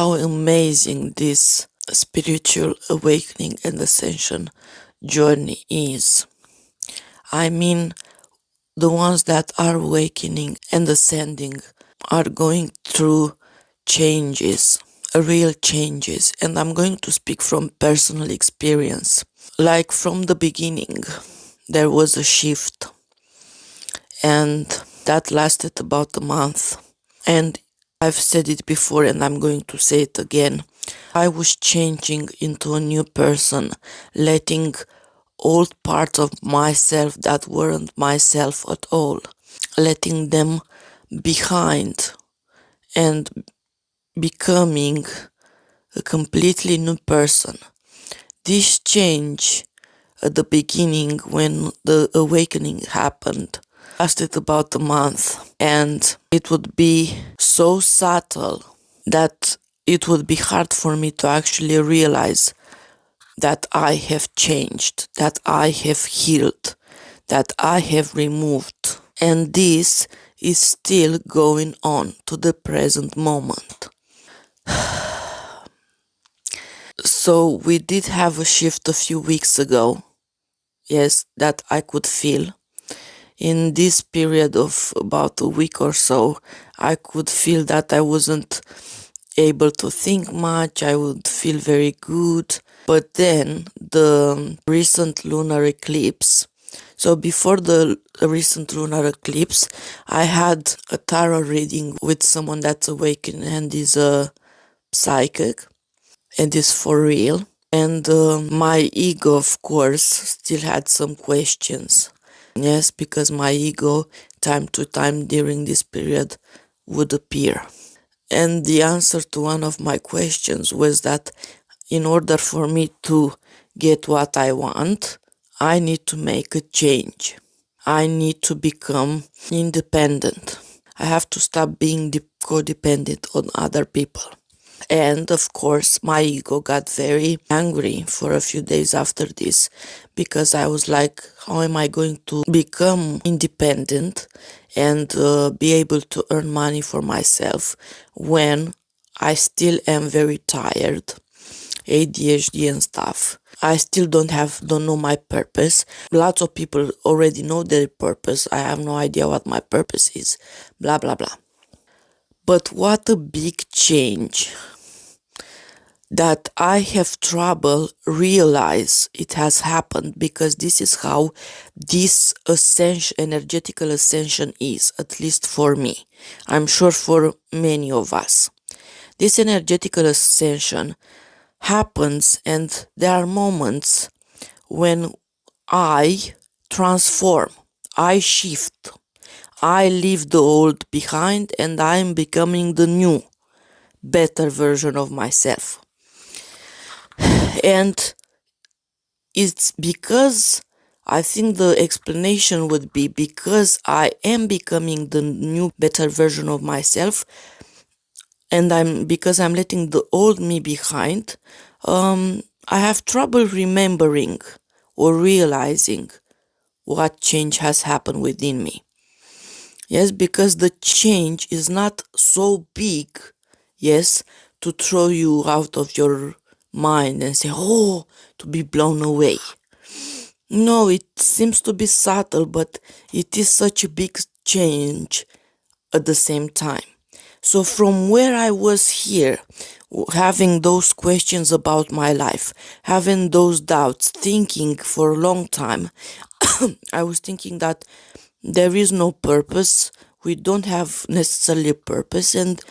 how amazing this spiritual awakening and ascension journey is. I mean, the ones that are awakening and ascending are going through changes, real changes, and I'm going to speak from personal experience. Like from the beginning, there was a shift, and that lasted about a month. And I've said it before and I'm going to say it again. I was changing into a new person, letting old parts of myself that weren't myself at all, letting them behind and becoming a completely new person. This change at the beginning, when the awakening happened, lasted about a month, and it would be so subtle that it would be hard for me to actually realize that I have changed, that I have healed, that I have removed. And this is still going on to the present moment. So we did have a shift a few weeks ago, yes, that I could feel. In this period of about a week or so, I could feel that I wasn't able to think much, I would feel very good. But then the recent lunar eclipse, so before the recent lunar eclipse, I had a tarot reading with someone that's awakened and is a psychic and is for real. And my ego, of course, still had some questions. Yes, because my ego, time to time during this period, would appear. And the answer to one of my questions was that in order for me to get what I want, I need to make a change. I need to become independent. I have to stop being codependent on other people. And of course, my ego got very angry for a few days after this, because I was like, how am I going to become independent and be able to earn money for myself when I still am very tired, ADHD and stuff. I still don't know my purpose. Lots of people already know their purpose. I have no idea what my purpose is. Blah, blah, blah. But what a big change that I have trouble realize it has happened, because this is how this ascension, energetical ascension is, at least for me. I'm sure for many of us. This energetical ascension happens, and there are moments when I transform, I shift, I leave the old behind, and I'm becoming the new, better version of myself. And it's because, I think the explanation would be because I am becoming the new, better version of myself, and because I'm letting the old me behind, I have trouble remembering or realizing what change has happened within me. Yes, because the change is not so big, yes, to throw you out of your mind and say, oh, to be blown away. No, it seems to be subtle, but it is such a big change at the same time. So from where I was here, having those questions about my life, having those doubts, thinking for a long time, I was thinking that there is no purpose, we don't have necessarily a purpose, and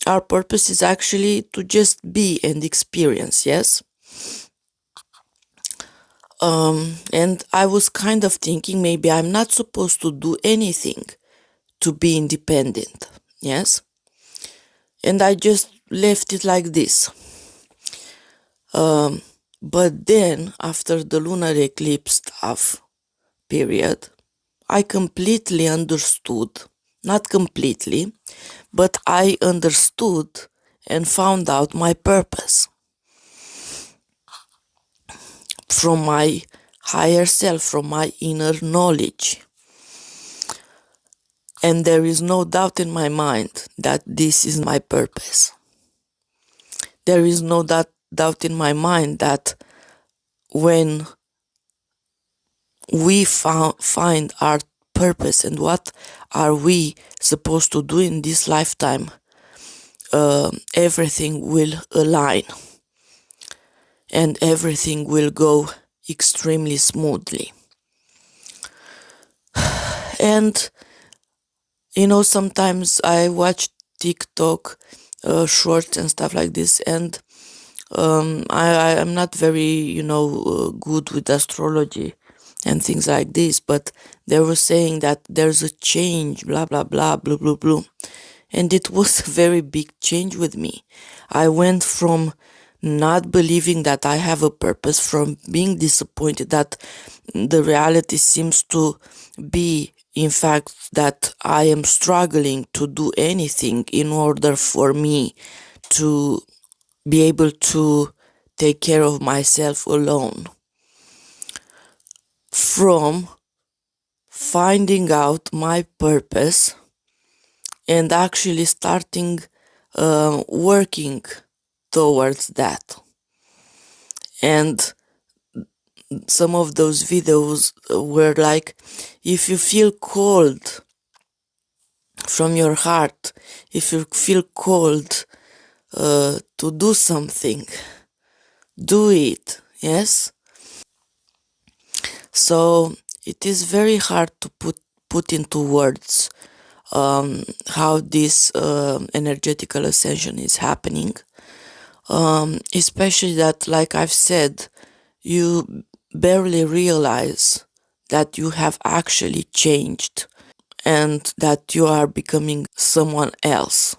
our purpose is actually to just be and experience, yes? And I was kind of thinking maybe I'm not supposed to do anything to be independent, yes? And I just left it like this. But then, after the lunar eclipse stuff period, I completely understood, not completely, but I understood and found out my purpose from my higher self, from my inner knowledge. And there is no doubt in my mind that this is my purpose. there is no doubt in my mind that when we find our purpose and what are we supposed to do in this lifetime, everything will align and everything will go extremely smoothly. And sometimes I watch TikTok shorts and stuff like this, and I'm not very good with astrology and things like this, but they were saying that there's a change, blah blah blah, blah blah blah, and it was a very big change with me. I went from not believing that I have a purpose, from being disappointed that the reality seems to be, in fact, that I am struggling to do anything in order for me to be able to take care of myself alone, from finding out my purpose and actually starting working towards that. And some of those videos were like, if you feel cold from your heart, if you feel cold to do something, do it. Yes. So it is very hard to put into words how this energetical ascension is happening, especially that, like I've said, you barely realize that you have actually changed and that you are becoming someone else.